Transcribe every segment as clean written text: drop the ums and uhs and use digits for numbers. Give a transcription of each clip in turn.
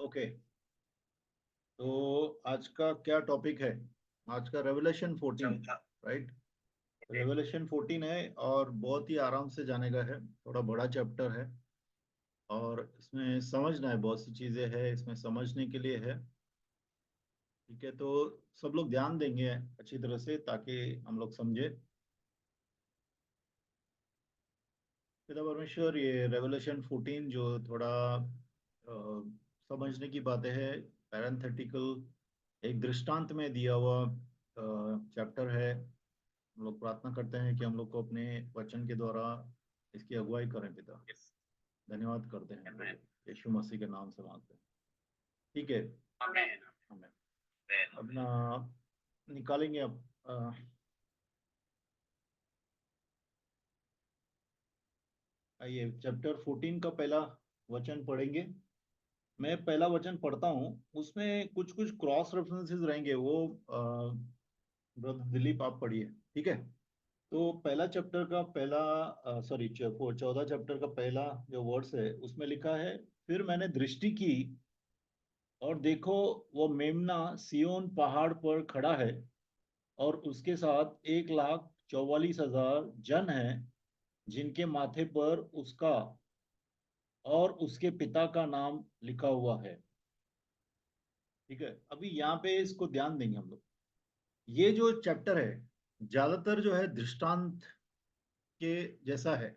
Okay. तो आज का क्या टॉपिक है? आज का रेवलेशन 14, चौथा। राइट? रेवलेशन 14 है और बहुत ही आराम से जाने का है। थोड़ा बड़ा चैप्टर है और इसमें समझना है, बहुत सी चीजें हैं इसमें समझने के लिए है। ठीक है, तो सब लोग ध्यान देंगे अच्छी तरह से ताकि हम लोग समझे। पिता परमेश्वर, ये रेवलेशन 14 जो थोड़ा समझने की बातें है, पैरेंथेटिकल एक दृष्टांत में दिया हुआ चैप्टर है। हम लोग प्रार्थना करते हैं कि हम लोग को अपने वचन के द्वारा इसकी अगुवाई करें पिता। धन्यवाद करते हैं हम लोग यीशु मसीह के नाम से मांगते हैं। ठीक है। हमें अपना निकालेंगे अब। आइए चैप्टर 14 का पहला वचन पढ़ेंगे। मैं पहला वचन पढ़ता हूँ, उसमें कुछ कुछ क्रॉस रेफरेंसेस रहेंगे, वो ब्रदर दिलीप आप पढ़िए। ठीक है। तो पहला चैप्टर का पहला, सॉरी 14 चैप्टर का पहला जो वर्ड्स है उसमें लिखा है, फिर मैंने दृष्टि की और देखो, वो मेमना सिय्योन पहाड़ पर खड़ा है और उसके साथ 1,44,000 जन हैं, जिनके माथे पर उसका और उसके पिता का नाम लिखा हुआ है। ठीक है, अभी यहाँ पे इसको ध्यान देंगे हम लोग। ये जो चैप्टर है ज्यादातर जो है दृष्टांत के जैसा है।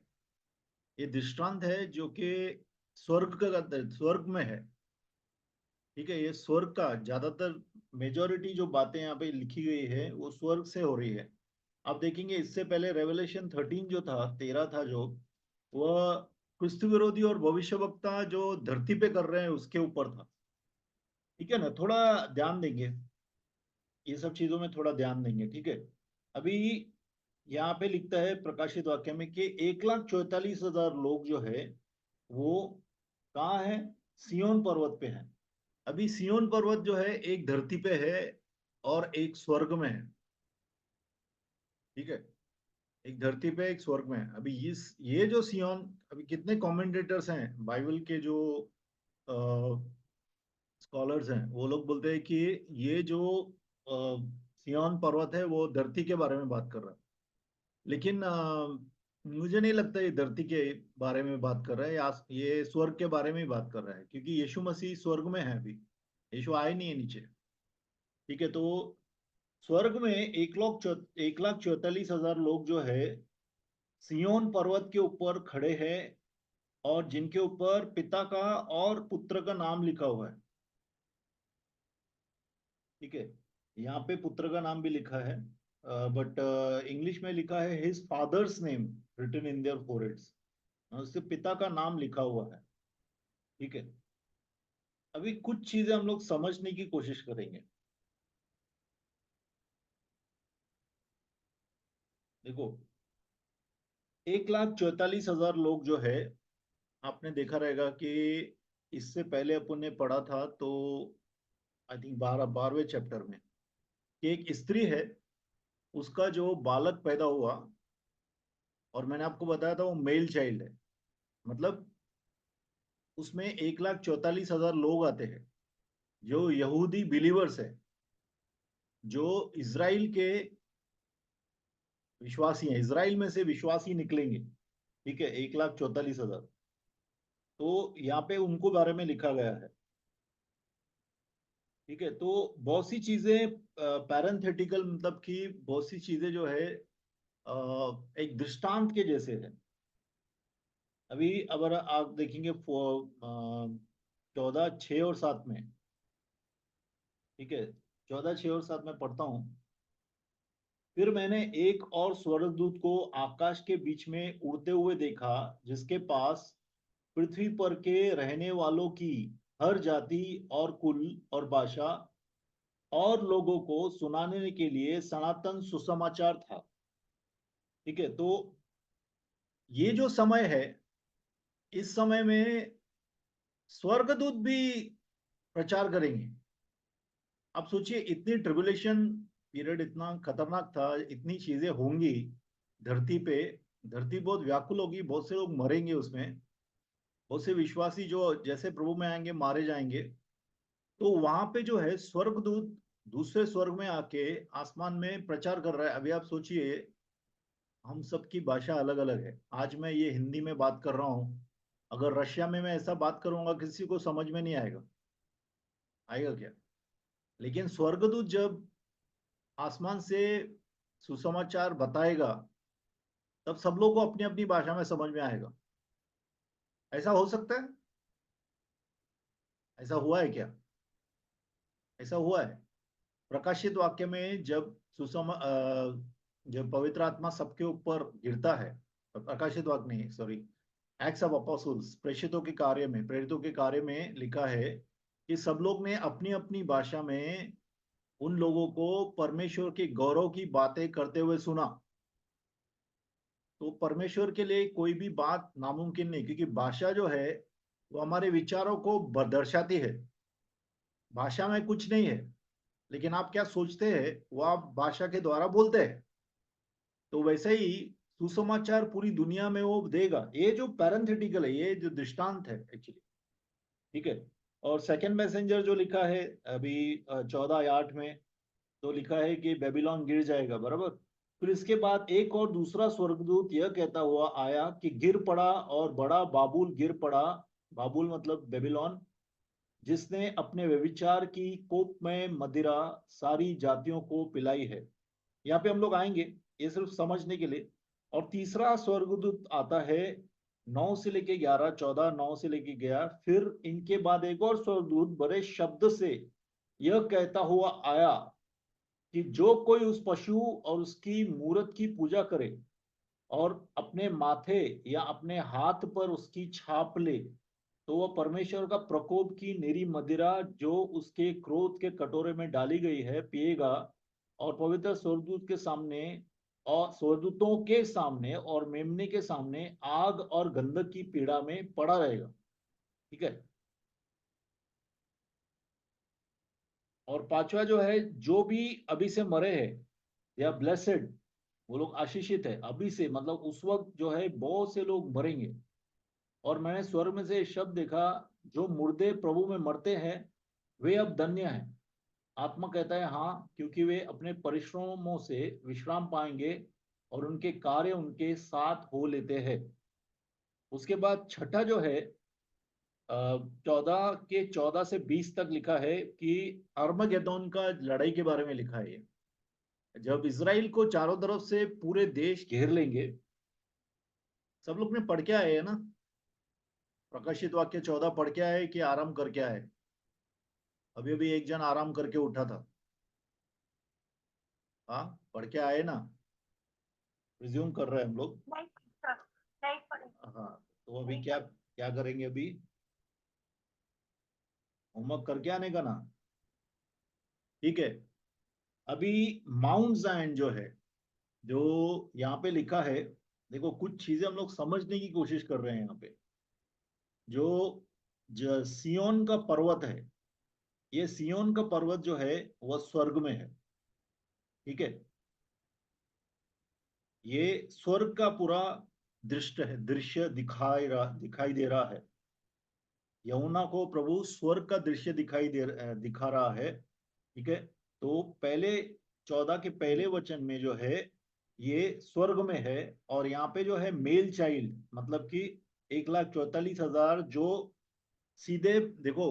ये दृष्टांत है जो कि स्वर्ग में है। ठीक है, ये स्वर्ग का ज्यादातर मेजोरिटी जो बातें यहाँ पे लिखी गई है वो स्वर्ग से हो रही है। आप देखेंगे इससे पहले रेवलेशन 13 जो था, 13 था जो, वह क्रिस्त विरोधी और भविष्यवक्ता जो धरती पे कर रहे हैं उसके ऊपर था। ठीक है ना, थोड़ा ध्यान देंगे, ये सब चीजों में थोड़ा ध्यान देंगे। ठीक है। अभी यहाँ पे लिखता है प्रकाशित वाक्य में कि 1,44,000 लोग जो है वो कहाँ है? सियोन पर्वत पे है। अभी सियोन पर्वत जो है एक धरती पे है और एक स्वर्ग में है। ठीक है, एक धरती पे एक स्वर्ग में है। अभी इस ये जो सियोन, अभी कितने कमेंटेटर्स हैं बाइबल के जो स्कॉलर्स हैं, वो लोग बोलते हैं कि ये जो सियोन पर्वत है वो धरती के बारे में बात कर रहा है। लेकिन मुझे नहीं लगता ये धरती के बारे में बात कर रहा है, या ये स्वर्ग के बारे में ही बात कर रहा है, क्योंकि यीशु मसीह स्वर्ग में है अभी। यीशु आए नहीं है नीचे। ठीक है, तो स्वर्ग में 1,44,000 लोग जो है सियोन पर्वत के ऊपर खड़े हैं और जिनके ऊपर पिता का और पुत्र का नाम लिखा हुआ है। ठीक है, यहाँ पे पुत्र का नाम भी लिखा है, बट इंग्लिश में लिखा है his father's name written in their foreheads. उससे पिता का नाम लिखा हुआ है। ठीक है, अभी कुछ चीजें हम लोग समझने की कोशिश करेंगे। देखो, 1,44,000 लोग जो है, आपने देखा रहेगा कि इससे पहले अपन ने पढ़ा था, तो आई थिंक 12वें चैप्टर में, कि एक स्त्री है, उसका जो बालक पैदा हुआ, और मैंने आपको बताया था वो मेल चाइल्ड है। मतलब उसमें 1,44,000 लोग आते हैं जो यहूदी बिलीवर्स है, जो इज़राइल के विश्वासी हैं, इज़राइल में से विश्वासी निकलेंगे। ठीक है, 1,44,000। तो यहाँ पे उनको बारे में लिखा गया है। ठीक है, तो बहुत सी चीजें पैरेंथेटिकल, मतलब कि बहुत सी चीजें जो है एक दृष्टांत के जैसे है। अभी अगर आप देखेंगे 14, 6 और 7 में। ठीक है, 14, 6 और 7 में पढ़ता हूँ। फिर मैंने एक और स्वर्गदूत को आकाश के बीच में उड़ते हुए देखा, जिसके पास पृथ्वी पर के रहने वालों की हर जाति और कुल और भाषा और लोगों को सुनाने के लिए सनातन सुसमाचार था। ठीक है, तो ये जो समय है, इस समय में स्वर्गदूत भी प्रचार करेंगे। आप सोचिए, इतनी ट्रिबुलेशन पीरियड इतना खतरनाक था, इतनी चीजें होंगी धरती पे, धरती बहुत व्याकुल होगी, बहुत से लोग मरेंगे उसमें, बहुत से विश्वासी जो जैसे प्रभु में आएंगे मारे जाएंगे। तो वहां पे जो है स्वर्गदूत दूसरे स्वर्ग में आके आसमान में प्रचार कर रहा है। अभी आप सोचिए, हम सबकी भाषा अलग अलग है। आज मैं ये हिंदी में बात कर रहा हूँ, अगर रशिया में मैं ऐसा बात करूंगा किसी को समझ में नहीं आएगा। आएगा क्या? लेकिन स्वर्गदूत जब आसमान से सुसमाचार बताएगा, तब सब लोग को अपनी अपनी भाषा में समझ में आएगा। ऐसा हो सकता है? ऐसा हुआ है क्या? ऐसा हुआ है। प्रकाशित वाक्य में जब जब पवित्र आत्मा सबके ऊपर गिरता है, प्रकाशित वाक्य नहीं, सॉरी, एक्ट्स ऑफ अपोस्टल्स, प्रेरितों के कार्य में लिखा है कि सब लोग ने अपनी अपनी भाषा में उन लोगों को परमेश्वर के गौरव की बातें करते हुए सुना। तो परमेश्वर के लिए कोई भी बात नामुमकिन नहीं, क्योंकि भाषा जो है वो हमारे विचारों को दर्शाती है। भाषा में कुछ नहीं है, लेकिन आप क्या सोचते हैं वो आप भाषा के द्वारा बोलते हैं। तो वैसे ही सुसमाचार पूरी दुनिया में वो देगा। ये जो पैरेंथेटिकल है, ये जो दृष्टांत है एक्चुअली, ठीक है। और सेकंड मैसेंजर जो लिखा है अभी 14 या 8 में, तो लिखा है कि बेबीलोन गिर जाएगा, बराबर। फिर इसके बाद एक और दूसरा स्वर्गदूत यह कहता हुआ आया कि गिर पड़ा और बड़ा बाबुल गिर पड़ा। बाबुल मतलब बेबीलोन, जिसने अपने व्यभिचार की कोप में मदिरा सारी जातियों को पिलाई है। यहाँ पे हम लोग आएंगे, ये सिर्फ समझने के लिए। और तीसरा स्वर्गदूत आता है 9 से लेके 11, 14, 9 से लेके 11। फिर इनके बाद एक और स्वर्गदूत बड़े शब्द से यह कहता हुआ आया कि जो कोई उस पशु और उसकी मूरत की पूजा करे और अपने माथे या अपने हाथ पर उसकी छाप ले, तो वह परमेश्वर का प्रकोप की निरी मदिरा जो उसके क्रोध के कटोरे में डाली गई है पिएगा, और पवित्र स्वर्गदूत के सामने और स्वर्गदूतों के सामने और मेमने के सामने आग और गंधक की पीड़ा में पड़ा रहेगा। ठीक है। और पांचवा जो है, जो भी अभी से मरे हैं, दे आर ब्लेसेड, वो लोग आशीषित है अभी से, मतलब उस वक्त जो है बहुत से लोग मरेंगे। और मैंने स्वर्ग में से शब्द देखा, जो मुर्दे प्रभु में मरते हैं वे अब धन्य हैं। आत्मा कहता है हाँ, क्योंकि वे अपने परिश्रमों से विश्राम पाएंगे और उनके कार्य उनके साथ हो लेते हैं। उसके बाद छठा जो है 14 के 14 से 20 तक लिखा है कि अर्मगेदोन का लड़ाई के बारे में लिखा है ये। जब इसराइल को चारों तरफ से पूरे देश घेर लेंगे। सब लोग ने पढ़ के आए हैं ना? प्रकाशित वाक्य 14 पढ़ के आए कि आराम करके आए? अभी अभी एक जन आराम करके उठा था। हाँ, पढ़ के आए ना? रिज्यूम कर रहे हैं हम लोग। नहीं सर, नहीं पढ़े। हाँ, तो अभी क्या क्या करेंगे अभी? होमवर्क करके आने का ना? ठीक है। अभी माउंट जायन जो है, जो यहाँ पे लिखा है, देखो कुछ चीजें हम लोग समझने की कोशिश कर रहे हैं यहाँ पे। जो सियोन का पर्वत है, ये सियोन का पर्वत जो है वह स्वर्ग में है। ठीक है। ये स्वर्ग का पूरा दृश्य दिखाई दे रहा है। यमुना को प्रभु स्वर्ग का दृश्य दिखा रहा है। ठीक है। तो पहले 14 के पहले वचन में जो है ये स्वर्ग में है। और यहाँ पे जो है मेल चाइल्ड, मतलब कि 1,44,000 जो सीधे देखो,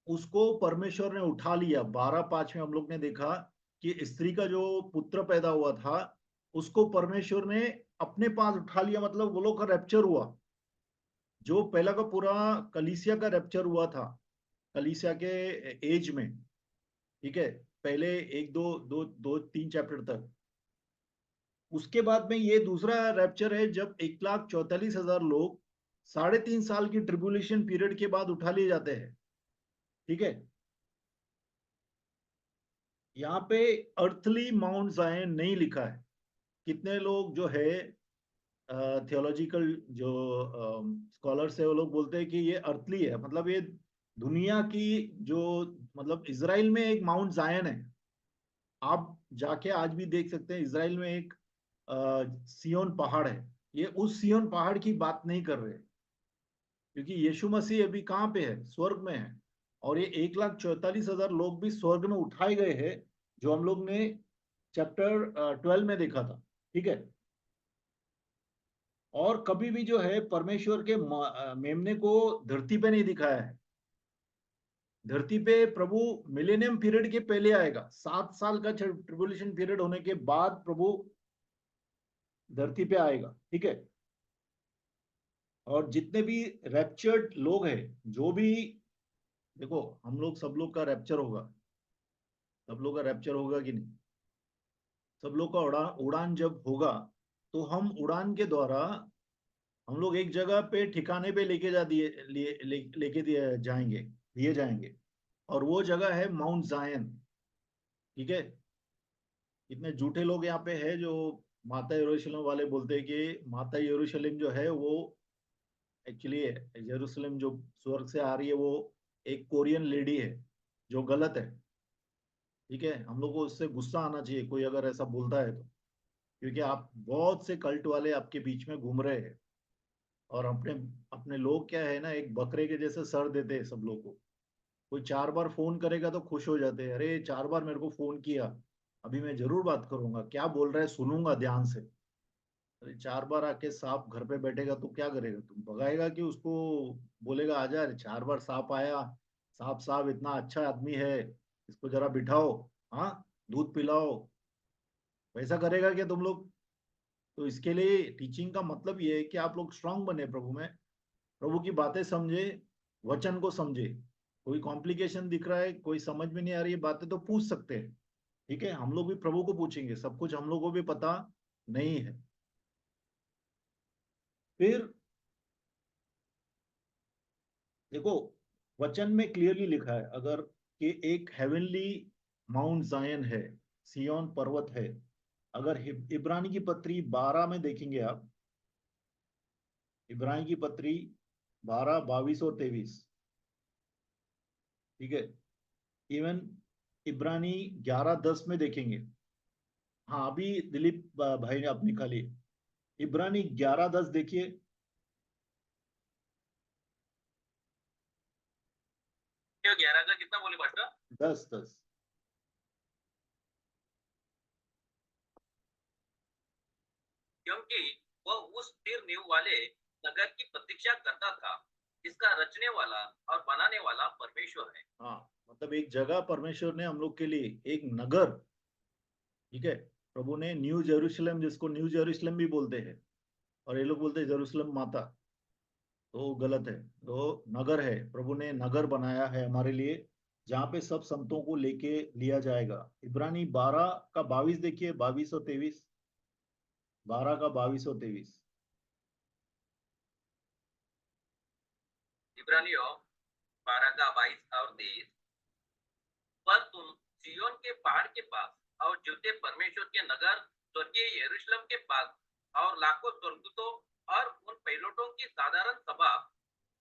उसको परमेश्वर ने उठा लिया। 12:5 में हम लोग ने देखा कि स्त्री का जो पुत्र पैदा हुआ था, उसको परमेश्वर ने अपने पास उठा लिया, मतलब वो लोग का रैप्चर हुआ। जो पहला का पूरा कलीसिया का रैप्चर हुआ था, कलीसिया के एज में। ठीक है। पहले एक दो दो दो 3 चैप्टर तक। उसके बाद में ये दूसरा रैप्चर है, जब 1,44,000 लोग 3.5 साल की ट्रिब्यूलेशन पीरियड के बाद उठा लिए जाते हैं। ठीक है। यहाँ पे अर्थली माउंट जायन नहीं लिखा है। कितने लोग जो है थियोलॉजिकल जो स्कॉलर्स है, वो लोग बोलते हैं कि ये अर्थली है, मतलब ये दुनिया की जो, मतलब इसराइल में एक माउंट जायन है। आप जाके आज भी देख सकते हैं, इसराइल में एक सियोन पहाड़ है। ये उस सियोन पहाड़ की बात नहीं कर रहे, क्योंकि यीशु मसीह अभी कहाँ पे है? स्वर्ग में है। और ये 1,44,000 लोग भी स्वर्ग में उठाए गए हैं, जो हम लोग ने चैप्टर 12 में देखा था। ठीक है। और कभी भी जो है परमेश्वर के मेमने को धरती पे नहीं दिखाया है। धरती पे प्रभु मिलेनियम पीरियड के पहले आएगा, 7 साल का ट्रिबुलेशन पीरियड होने के बाद प्रभु धरती पे आएगा। ठीक है। और जितने भी रैप्चर्ड लोग हैं, जो भी, देखो हम लोग सब लोग का रैप्चर होगा, सब लोग का रैप्चर होगा कि नहीं? सब लोग का उड़ान जब होगा, तो हम उड़ान के द्वारा हम लोग एक जगह पे ठिकाने पे लेके जा दिए लेके दिए जाएंगे, दिए जाएंगे। और वो जगह है माउंट जायन। ठीक है। इतने झूठे लोग यहाँ पे है जो माता यरूशलेम वाले बोलते हैं कि माता यरूशलेम जो है वो एक्चुअली यरूशलेम जो स्वर्ग से आ रही है, वो एक कोरियन लेडी है, जो गलत है। ठीक है। हम लोग को उससे गुस्सा आना चाहिए कोई अगर ऐसा बोलता है तो, क्योंकि आप बहुत से कल्ट वाले आपके बीच में घूम रहे हैं। और अपने अपने लोग क्या है ना, एक बकरे के जैसे सर देते हैं सब लोग को। कोई 4 बार फोन करेगा तो खुश हो जाते हैं, अरे 4 बार मेरे को फोन किया, अभी मैं जरूर बात करूंगा, क्या बोल रहा है सुनूंगा ध्यान से। अरे 4 बार आके सांप घर पे बैठेगा तो क्या करेगा? तुम भगाएगा कि उसको बोलेगा आजा? अरे 4 बार सांप आया, सांप साहब इतना अच्छा आदमी है, इसको जरा बिठाओ, हाँ, दूध पिलाओ, वैसा करेगा क्या तुम लोग? तो इसके लिए टीचिंग का मतलब ये है कि आप लोग स्ट्रांग बने प्रभु में, प्रभु की बातें समझे, वचन को समझे। कोई कॉम्प्लिकेशन दिख रहा है, कोई समझ में नहीं आ रही है बातें, तो पूछ सकते हैं। ठीक है। हम लोग भी प्रभु को पूछेंगे, सब कुछ हम लोग को भी पता नहीं है। फिर देखो, वचन में क्लियरली लिखा है अगर, कि एक हेवनली माउंट जायन है, सिय्योन पर्वत है। अगर इब्रानी की पत्री 12 में देखेंगे आप, इब्रानी की पत्री 12, 22 और 23। ठीक है। इवन इब्रानी 11, 10 में देखेंगे। हाँ, अभी दिलीप भाई ने आप निकाली। इब्रानी 11, 10 देखिए। ये 11 का कितना बोले पास्टर? 10, 10। क्योंकि वह उस स्थिर नींव वाले नगर की प्रतीक्षा करता था, जिसका रचने वाला और बनाने वाला परमेश्वर है। हाँ, मतलब एक जगह परमेश्वर ने हम लोग के लिए, एक नगर। ठीक है। प्रभु ने न्यू जेरूशलेम, जिसको न्यू जेरूशलेम भी बोलते हैं, और ये लोग बोलते हैं जेरूशलेम माता, तो गलत है। तो नगर है, प्रभु ने नगर बनाया है हमारे लिए, जहाँ पे सब संतों को लेके लिया जाएगा। इब्रानी 12 का 22 देखिए, 22 और 23। 12 का 22 और 23। इब्रानियों 12 का 22 और 23। पर तुम सियोन के पहाड़ के पास और जीवते परमेश्वर के नगर स्वर्गीय यरूशलेम के पास और लाखों स्वर्गदूतों और उन पैलोटों की साधारण सभा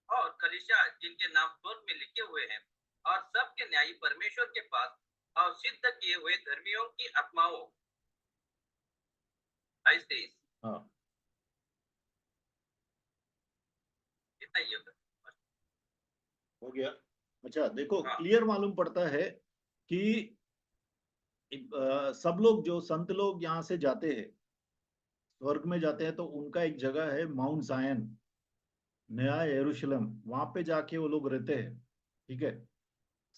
और कलीसिया जिनके नाम स्वर्ग में लिखे हुए हैं और सबके न्यायी परमेश्वर के पास और सिद्ध किए हुए धर्मियों की आत्माओं। 22-23। हाँ, इतना ही होगा। हो गया। अच्छा देखो, हाँ। क्लियर मालूम पड़ता है कि सब लोग जो संत लोग यहाँ से जाते हैं, स्वर्ग में जाते हैं, तो उनका एक जगह है माउंट जायन, नया यरूशलेम, वहां पे जाके वो लोग रहते हैं। ठीक है।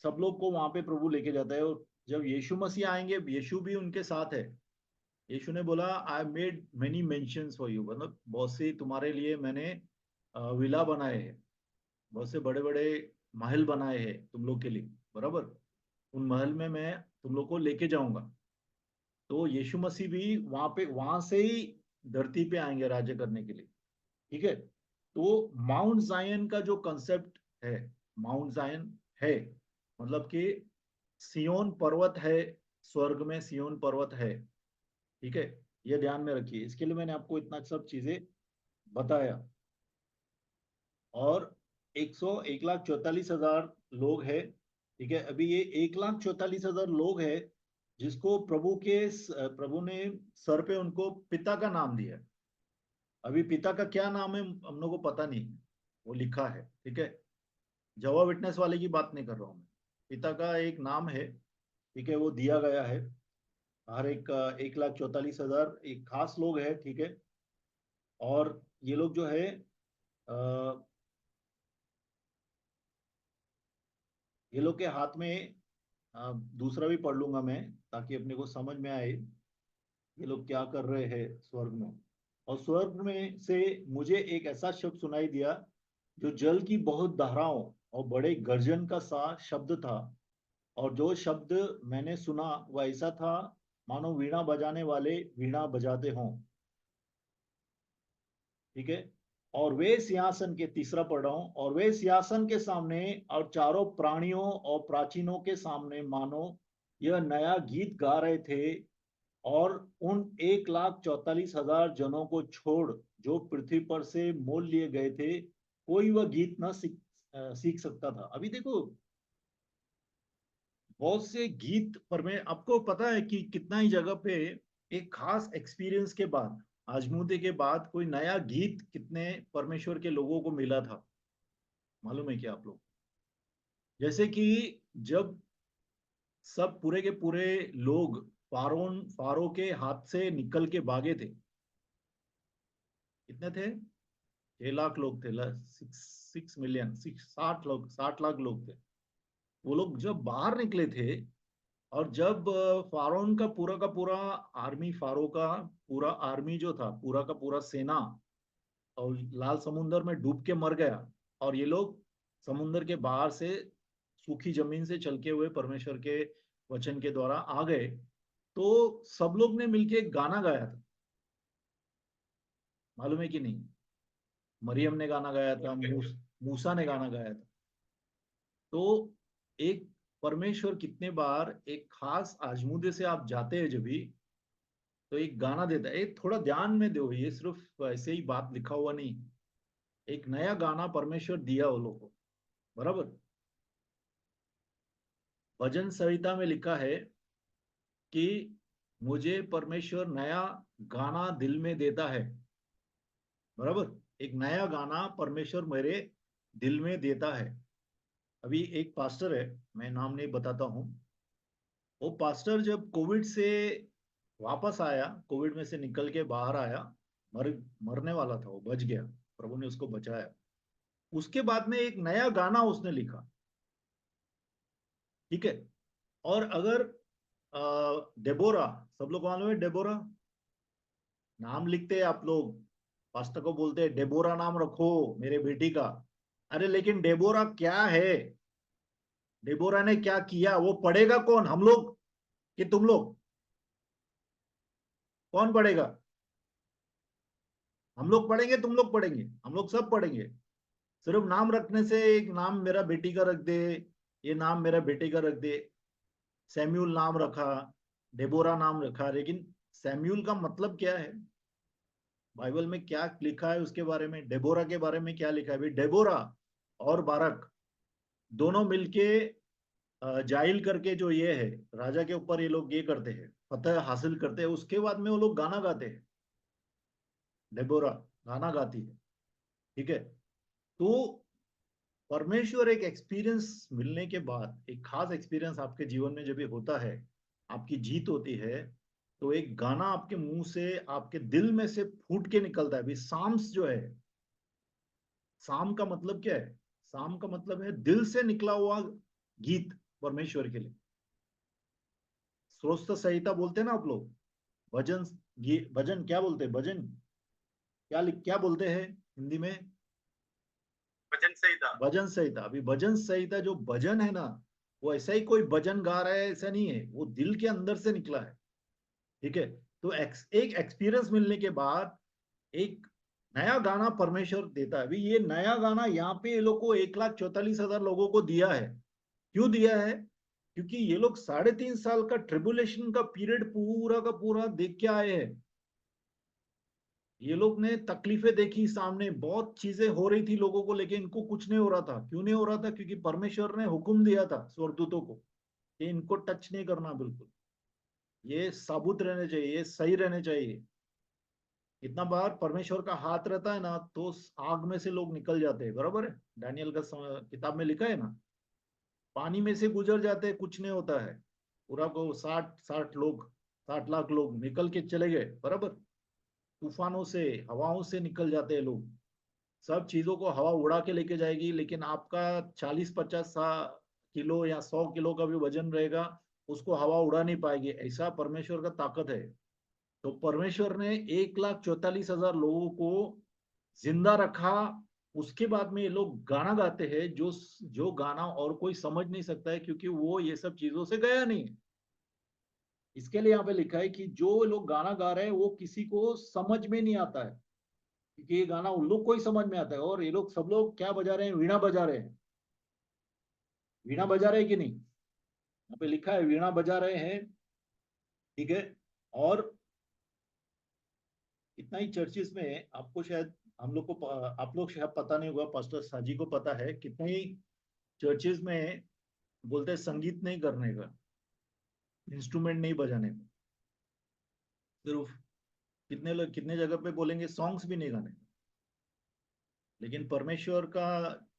सब लोग को वहां पे प्रभु लेके जाता है। और जब यीशु मसीह आएंगे, यीशु भी उनके साथ है। यीशु ने बोला I made many mentions for you, मतलब बहुत सी तुम्हारे लिए मैंने विला बनाए हैं, बहुत से बड़े बड़े महल बनाए हैं तुम लोग के लिए, बराबर। उन महल में मैं तुम लोग को लेके जाऊंगा। तो यीशु मसीह भी वहां पे, वहां से ही धरती पे आएंगे राज्य करने के लिए। ठीक है। तो माउंट जायन का जो कंसेप्ट है, माउंट जायन है, मतलब कि सियोन पर्वत है, स्वर्ग में सियोन पर्वत है। ठीक है। ये ध्यान में रखिए, इसके लिए मैंने आपको इतना सब चीजें बताया। और 1,44,000 लोग है। ठीक है। अभी ये 1,44,000 लोग है, जिसको प्रभु ने सर पे उनको पिता का नाम दिया। अभी पिता का क्या नाम है हम लोग को पता नहीं, वो लिखा है। ठीक है। जवा विटनेस वाले की बात नहीं कर रहा हूँ मैं। पिता का एक नाम है, ठीक है, वो दिया गया है। हर एक 1,44,000 एक खास लोग है, ठीक है। और ये लोग जो है ये लोग के हाथ में दूसरा भी पढ़ लूंगा मैं, ताकि अपने को समझ में आए ये लोग क्या कर रहे हैं स्वर्ग में। और स्वर्ग में से मुझे एक ऐसा शब्द सुनाई दिया, जो जल की बहुत धाराओं और बड़े गर्जन का सा शब्द था। और जो शब्द मैंने सुना वह ऐसा था, मानो वीणा बजाने वाले वीणा बजाते हों, ठीक है। और वे सिंहासन के, तीसरा पढ़ रहा हूं, और वे सिंहासन के सामने और चारों प्राणियों और प्राचीनों के सामने मानो यह नया गीत गा रहे थे। और उन 1,44,000 जनों को छोड़ जो पृथ्वी पर से मोल लिए गए थे, कोई वह गीत न सीख सकता था। अभी देखो, बहुत से गीत पर मैं आपको पता है कि कितना ही जगह पे एक खास एक्सपीरियंस के बाद, आजमूदे के बाद, कोई नया गीत कितने परमेश्वर के लोगों को मिला था, मालूम है क्या आप लोग? जैसे कि जब सब पूरे के पूरे लोग फारो के हाथ से निकल के भागे थे, कितने थे? 6 लाख लोग थे, 6 मिलियन, 60 लोग, 60 लाख लोग थे। वो लोग जब बाहर निकले थे, और जब फारोन का पूरा आर्मी, फारो का पूरा आर्मी जो था, पूरा का पूरा सेना, और लाल समुंदर में डूब के मर गया, और ये लोग समुंदर के बाहर से सूखी जमीन से चल के हुए परमेश्वर के वचन के द्वारा आ गए, तो सब लोग ने मिलके एक गाना गाया था, मालूम है कि नहीं? मरियम ने गाना गाया था, मूसा ने गाना गाया था। तो एक परमेश्वर कितने बार एक खास आजमूदे से आप जाते हैं जब भी, तो एक गाना देता है। एक थोड़ा ध्यान में दो, ये सिर्फ ऐसे ही बात लिखा हुआ नहीं, एक नया गाना परमेश्वर दिया वो लोग को, बराबर। भजन संहिता में लिखा है कि मुझे परमेश्वर नया गाना दिल में देता है, बराबर। एक नया गाना परमेश्वर मेरे दिल में देता है। अभी एक पास्टर है, मैं नाम नहीं बताता हूँ, वो पास्टर जब कोविड से वापस आया, कोविड में से निकल के बाहर आया, मर मरने वाला था, वो बच गया, प्रभु ने उसको बचाया। उसके बाद में एक नया गाना उसने लिखा, ठीक है। और अगर डेबोरा, सब लोग मालूम है डेबोरा? नाम लिखते हैं आप लोग, पास्टर को बोलते हैं डेबोरा नाम रखो मेरे बेटी का। अरे लेकिन डेबोरा क्या है? डेबोरा ने क्या किया? वो पढ़ेगा कौन, हम लोग कि तुम लोग? कौन पढ़ेगा? हम लोग पढ़ेंगे, तुम लोग पढ़ेंगे, हम लोग सब पढ़ेंगे। सिर्फ नाम रखने से, एक नाम मेरा बेटी का रख दे, ये नाम मेरा बेटे का रख दे, सैम्यूल नाम रखा, डेबोरा नाम रखा, लेकिन सैम्यूल का मतलब क्या है? बाइबल में क्या लिखा है उसके बारे में? डेबोरा के बारे में क्या लिखा है? भाई डेबोरा और बारक दोनों मिलके जाइल करके जो ये है, राजा के ऊपर ये लोग ये करते हैं, फतह हासिल करते हैं, उसके बाद में वो लोग गाना गाते हैं। डेबोरा गाना गाती है, ठीक है। तो परमेश्वर एक एक्सपीरियंस मिलने के बाद, एक खास एक्सपीरियंस आपके जीवन में जब भी होता है, आपकी जीत होती है, तो एक गाना आपके मुंह से, आपके दिल में से फूट के निकलता है। अभी साम्स जो है, साम का मतलब क्या है? साम का मतलब है दिल से निकला हुआ गीत परमेश्वर के लिए। स्रोत संहिता बोलते हैं ना आप लोग, भजन, भजन क्या बोलते हैं? भजन क्या बोलते हैं हिंदी में? भजन संहिता। भजन संहिता। अभी भजन संहिता जो भजन है ना, वो ऐसा ही कोई भजन गा रहा है ऐसा नहीं है, वो दिल के अंदर से निकला है, ठीक है। तो एक एक्सपीरियंस मिलने के बाद एक नया गाना परमेश्वर देता है। अभी ये नया गाना यहाँ पे ये लोग को 1,44,000 लोगों को दिया है। क्यों दिया है? क्योंकि ये लोग 3.5 साल का ट्रिबुलेशन का पीरियड पूरा का पूरा देख के आए हैं। ये लोग ने तकलीफें देखी, सामने बहुत चीजें हो रही थी लोगों को, लेकिन इनको कुछ नहीं हो रहा था। क्यों नहीं हो रहा था? क्योंकि परमेश्वर ने हुक्म दिया था स्वर्गदूतों को कि इनको टच नहीं करना, बिल्कुल ये साबुत रहने चाहिए, ये सही रहने चाहिए, इतना बार परमेश्वर का हाथ रहता है ना, तो आग में से लोग निकल जाते हैं, बराबर है। डैनियल का किताब में लिखा है ना, पानी में से गुजर जाते हैं, कुछ नहीं होता है। पूरा को 60 60 लोग, 60 लाख लोग निकल के चले गए, बराबर। तूफानों से, हवाओं से निकल जाते हैं लोग। सब चीजों को हवा उड़ा के लेके जाएगी, लेकिन आपका 40 50 किलो या 100 किलो का भी वजन रहेगा, उसको हवा उड़ा नहीं पाएगी। ऐसा परमेश्वर का ताकत है। तो परमेश्वर ने 1,44,000 लोगों को जिंदा रखा। उसके बाद में ये लोग गाना गाते हैं, जो जो गाना और कोई समझ नहीं सकता है, क्योंकि वो ये सब चीजों से गया नहीं है। इसके लिए यहाँ पे लिखा है कि जो लोग गाना गा रहे हैं वो किसी को समझ में नहीं आता है, क्योंकि ये गाना उन लोग को ही समझ में आता है। और ये लोग सब लोग क्या बजा रहे हैं? वीणा बजा रहे हैं। वीणा बजा रहे हैं कि नहीं? यहाँ पे लिखा है वीणा बजा रहे हैं। ठीक है। और इतना ही चर्चिस में आपको शायद, हम लोग को, आप लोग शायद पता नहीं होगा, पास्टर साजी को पता है, कितने ही चर्चेज में बोलते हैं संगीत नहीं करने का, इंस्ट्रूमेंट नहीं बजाने का। सिर्फ कितने लोग, कितने जगह पे बोलेंगे सॉन्ग्स भी नहीं गाने का। लेकिन परमेश्वर का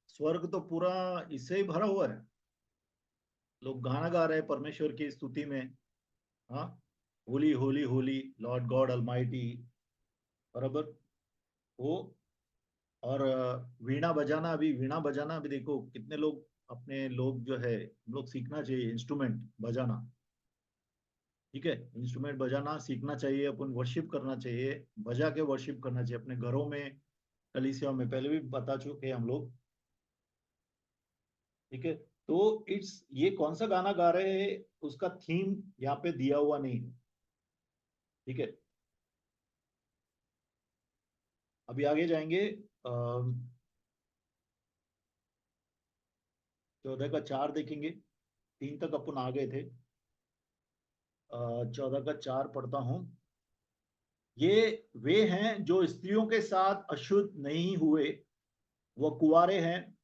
स्वर्ग तो पूरा इससे ही भरा हुआ है। लोग गाना गा रहे हैं परमेश्वर की स्तुति में। हाँ, Holi Holi Holi Lord God Almighty, बराबर। वो, और वीणा बजाना, अभी वीणा बजाना अभी देखो कितने लोग, अपने लोग जो है, हम लोग सीखना चाहिए इंस्ट्रूमेंट बजाना। ठीक है, इंस्ट्रूमेंट बजाना सीखना चाहिए, अपन वर्शिप करना चाहिए, बजा के वर्शिप करना चाहिए अपने घरों में, कलीसिया में। पहले भी बता चुके हैं हम लोग। ठीक है। तो इट्स, ये कौन सा गाना गा रहे हैं उसका थीम यहाँ पे दिया हुआ नहीं है। ठीक है। अभी आगे जाएंगे। 14 का 4 देखेंगे। 3 तक अपन आ गए थे। 14 का 4 पढ़ता हूँ। ये वे हैं जो स्त्रियों के साथ अशुद्ध नहीं हुए, वह कुंवारे हैं।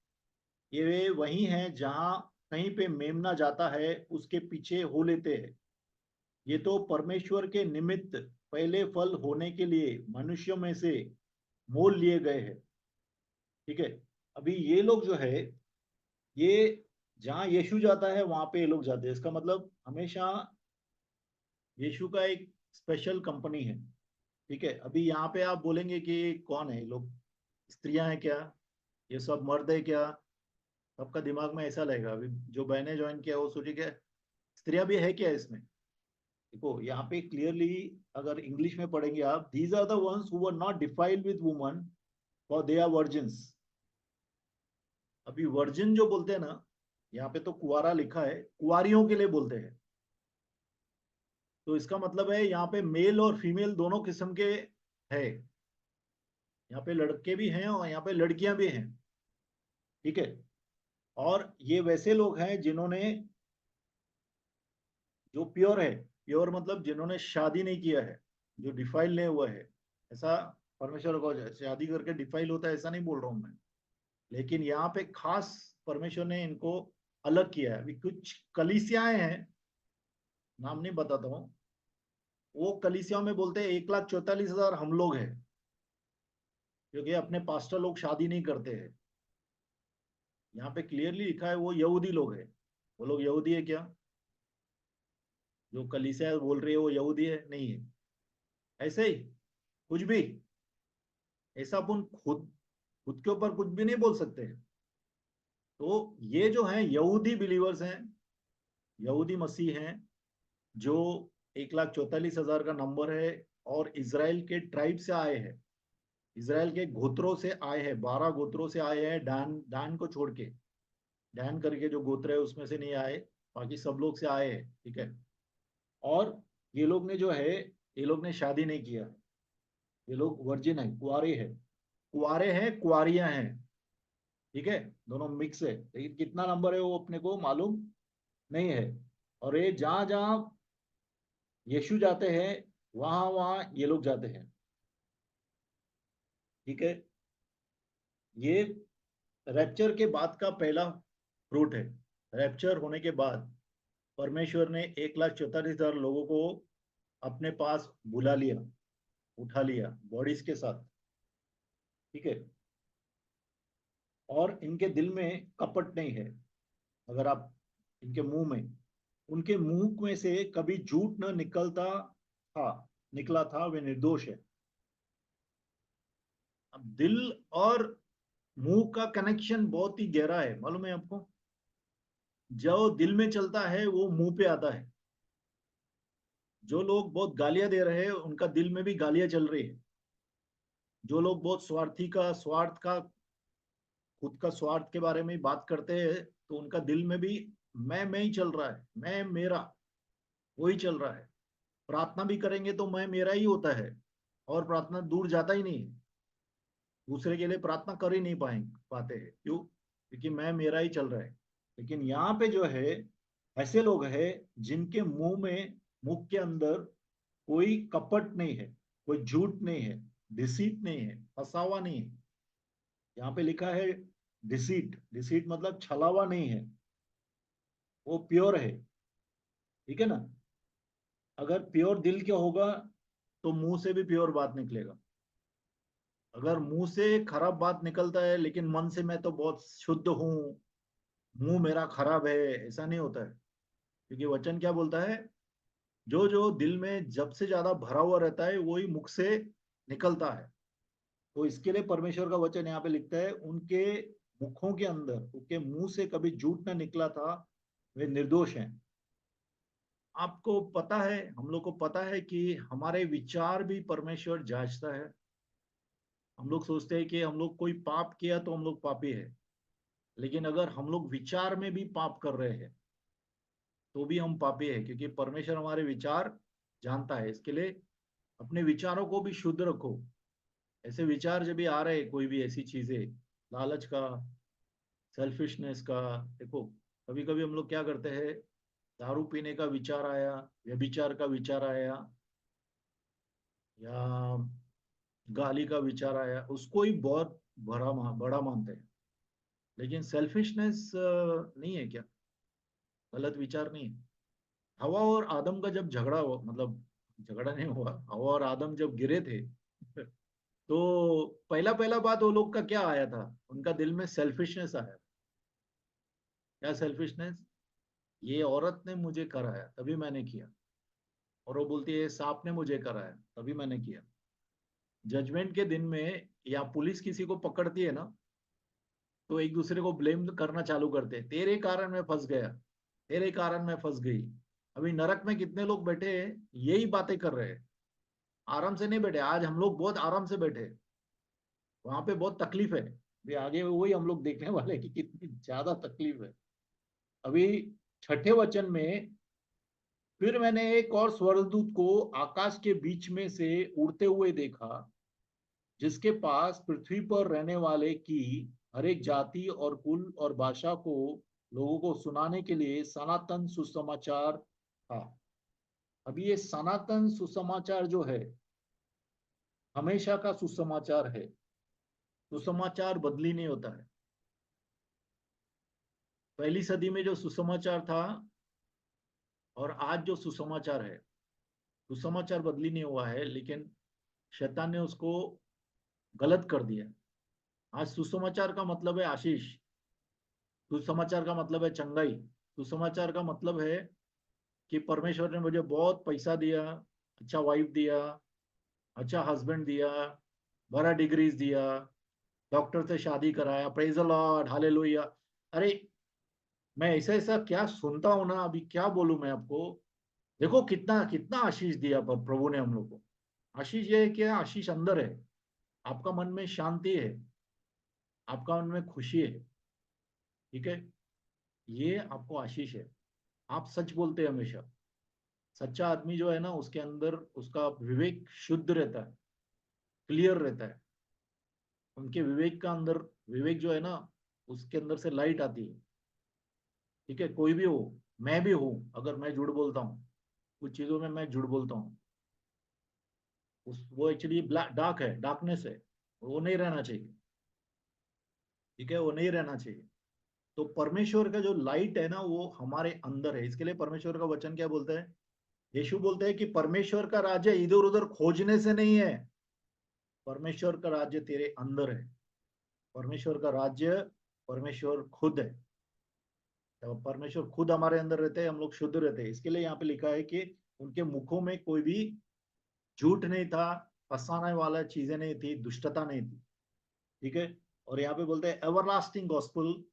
ये वे वही हैं जहां कहीं पे मेमना जाता है उसके पीछे हो लेते हैं। ये तो परमेश्वर के निमित्त पहले फल होने के लिए मनुष्यों में से मोल लिए गए हैं। ठीक है। अभी ये लोग जो है, ये जहाँ यीशु जाता है वहां पे ये लोग जाते हैं। इसका मतलब हमेशा यीशु का एक स्पेशल कंपनी है। ठीक है। अभी यहाँ पे आप बोलेंगे कि कौन है ये लोग? स्त्रियां हैं क्या? ये सब मर्द है क्या? सबका दिमाग में ऐसा लगेगा। अभी जो बहने ज्वाइन किया वो सोचिए क्या स्त्रियां भी है क्या इसमें? देखो यहाँ पे क्लियरली, अगर इंग्लिश में पढ़ेंगे आप, these are the ones who were not defiled with woman for they are virgins. अभी वर्जिन जो बोलते हैं ना, यहाँ पे तो कुआरा लिखा है, कुआरियों के लिए बोलते हैं। तो इसका मतलब है यहाँ पे मेल और फीमेल दोनों किस्म के है। यहाँ पे लड़के भी हैं और यहाँ पे लड़कियां भी हैं। ठीक है। और ये वैसे लोग हैं जिन्होंने, जो प्योर है, प्योर मतलब जिन्होंने शादी नहीं किया है, जो डिफाइल नहीं हुआ है। ऐसा परमेश्वर को शादी करके डिफाइल होता है ऐसा नहीं बोल रहा हूं मैं। लेकिन यहाँ पे खास परमेश्वर ने इनको अलग किया है। अभी कुछ कलीसियाएं हैं, नाम नहीं बताता हूँ। वो कलीसियाओं में बोलते हैं 1,44,000 हम लोग हैं, क्योंकि अपने पास्टर लोग शादी नहीं करते हैं। यहाँ पे क्लियरली लिखा है वो यहूदी लोग हैं। वो लोग यहूदी है क्या? जो कलीसिया बोल रही है वो यहूदी है? नहीं है। ऐसे ही कुछ भी, ऐसा अपन खुद खुद के ऊपर कुछ भी नहीं बोल सकते हैं। तो ये जो है यहूदी बिलीवर्स हैं, यहूदी मसीह हैं, जो 1,44,000 का नंबर है, और इसराइल के ट्राइब से आए हैं। इसराइल के गोत्रों से आए हैं, 12 गोत्रों से आए हैं, डान डान को छोड़ के। डान करके जो गोत्र है उसमें से नहीं आए, बाकी सब लोग से आए हैं। ठीक है। और ये लोग ने जो है, ये लोग ने शादी नहीं किया। ये लोग वर्जिन है, कुआरे हैं। कुआरे हैं, कुआरियां हैं। ठीक है। दोनों मिक्स है, लेकिन कितना नंबर है वो अपने को मालूम नहीं है। और ये जहां जहां यीशु जाते हैं वहां वहां ये लोग जाते हैं। ठीक है। ये रैप्चर के बाद का पहला फ्रूट है। रैप्चर होने के बाद परमेश्वर ने 1,44,000 लोगों को अपने पास बुला लिया। उठा लिया बॉडीज के साथ, ठीक है। और इनके दिल में कपट नहीं है। अगर आप इनके मुंह में, उनके मुंह में से कभी झूठ न निकलता था, निकला था, वे निर्दोष है। अब दिल और मुंह का कनेक्शन बहुत ही गहरा है, मालूम है आपको। जो दिल में चलता है वो मुंह पे आता है। जो लोग बहुत गालियां दे रहे हैं उनका दिल में भी गालियां चल रही है। जो लोग बहुत स्वार्थ का, खुद का स्वार्थ के बारे में बात करते हैं, तो उनका दिल में भी मैं ही चल रहा है, मैं मेरा वही चल रहा है। प्रार्थना भी करेंगे तो मैं मेरा ही होता है, और प्रार्थना दूर जाता ही नहीं है। दूसरे के लिए प्रार्थना कर ही नहीं पाते हैं, क्यों? क्योंकि मैं मेरा ही चल रहा है। लेकिन यहाँ पे जो है, ऐसे लोग हैं जिनके मुंह के अंदर कोई कपट नहीं है, कोई झूठ नहीं है, डिसीट नहीं है, फसावा नहीं है। यहाँ पे लिखा है डिसीट, डिसीट मतलब छलावा नहीं है, वो प्योर है, ठीक है ना। अगर प्योर दिल के होगा तो मुंह से भी प्योर बात निकलेगा। अगर मुंह से खराब बात निकलता है लेकिन मन से मैं तो बहुत शुद्ध हूँ, मुंह मेरा खराब है, ऐसा नहीं होता है। क्योंकि वचन क्या बोलता है, जो जो दिल में जब से ज्यादा भरा हुआ रहता है वही मुख से निकलता है। तो इसके लिए परमेश्वर का वचन यहाँ पे लिखता है, उनके मुखों के अंदर, उनके मुंह से कभी झूठ ना निकला था, वे निर्दोष हैं। आपको पता है, हम लोग को पता है कि हमारे विचार भी परमेश्वर जांचता है। हम लोग सोचते हैं कि हम लोग कोई पाप किया तो हम लोग पापी है, लेकिन अगर हम लोग विचार में भी पाप कर रहे हैं तो भी हम पापी है, क्योंकि परमेश्वर हमारे विचार जानता है। इसके लिए अपने विचारों को भी शुद्ध रखो। ऐसे विचार जब भी आ रहे, कोई भी ऐसी चीजें, लालच का, सेल्फिशनेस का, देखो कभी कभी हम लोग क्या करते हैं, दारू पीने का विचार आया, व्यभिचार का विचार आया, या गाली का विचार आया, उसको ही बहुत बड़ा मानते हैं। लेकिन सेल्फिशनेस नहीं है क्या? गलत विचार नहीं है। हवा और आदम का जब झगड़ा हुआ, मतलब झगड़ा नहीं हुआ, हवा और आदम जब गिरे थे तो पहला पहला बात वो लोग का क्या आया था, उनका दिल में सेल्फिशनेस आया। क्या सेल्फिशनेस? ये औरत ने मुझे कराया तभी मैंने किया, और वो बोलती है सांप ने मुझे कराया तभी मैंने किया। जजमेंट के दिन में या पुलिस किसी को पकड़ती है ना, तो एक दूसरे को ब्लेम करना चालू करते हैं, तेरे कारण मैं फंस गया, तेरे कारण मैं फंस गई। अभी नरक में कितने लोग बैठे हैं, यही बातें कर रहे हैं। आराम से नहीं बैठे, आज हम लोग बहुत आराम से बैठे, वहां पे बहुत तकलीफ है। अभी आगे वही हम लोग देखने वाले हैं कि कितनी ज्यादा तकलीफ है। अभी छठे वचन में, फिर मैंने एक और स्वर्गदूत को आकाश के बीच में से उड़ते हुए देखा, जिसके पास पृथ्वी पर रहने वाले की हर एक जाति और कुल और भाषा को लोगों को सुनाने के लिए सनातन सुसमाचार था। अभी ये सनातन सुसमाचार जो है, हमेशा का सुसमाचार है। सुसमाचार बदली नहीं होता है। पहली सदी में जो सुसमाचार था और आज जो सुसमाचार है, सुसमाचार बदली नहीं हुआ है, लेकिन शैतान ने उसको गलत कर दिया। आज सुसमाचार का मतलब है आशीष, सुसमाचार का मतलब है चंगाई, सुसमाचार का मतलब है कि परमेश्वर ने मुझे बहुत पैसा दिया, अच्छा वाइफ दिया, अच्छा हस्बैंड दिया, बड़ा डिग्रीज दिया, डॉक्टर से शादी कराया, प्रेज द लॉर्ड, हालेलुया। अरे मैं ऐसा ऐसा क्या सुनता हूं ना, अभी क्या बोलूं मैं आपको। देखो कितना कितना आशीष दिया पर प्रभु ने हम लोग को। आशीष ये है कि आशीष अंदर है, आपका मन में शांति है, आपका मन में खुशी है, ठीक है। ये आपको आशीष है। आप सच बोलते हैं हमेशा। सच्चा आदमी जो है ना, उसके अंदर उसका विवेक शुद्ध रहता है, क्लियर रहता है। उनके विवेक का अंदर, विवेक जो है ना, उसके अंदर से लाइट आती है, ठीक है। कोई भी हो, मैं भी हूं, अगर मैं झूठ बोलता हूँ, कुछ चीजों में मैं झूठ बोलता हूँ, उस वो एक्चुअली डार्क है, डार्कनेस है, वो नहीं रहना चाहिए, ठीक है, वो नहीं रहना चाहिए। तो परमेश्वर का जो लाइट है ना, वो हमारे अंदर है। इसके लिए परमेश्वर का वचन क्या बोलता है, यीशु बोलते हैं कि परमेश्वर का राज्य इधर उधर खोजने से नहीं है। परमेश्वर का राज्य तेरे अंदर है। परमेश्वर का राज्य, परमेश्वर खुद है। जब परमेश्वर खुद हमारे अंदर रहते हैं, हम लोग शुद्ध रहते हैं। इसके लिए यहाँ पे लिखा है कि उनके मुखों में कोई भी झूठ नहीं था, फंसाने वाला चीजें नहीं थी, दुष्टता नहीं थी। ठीक है। और यहाँ पे बोलते हैं एवरलास्टिंग गॉस्पल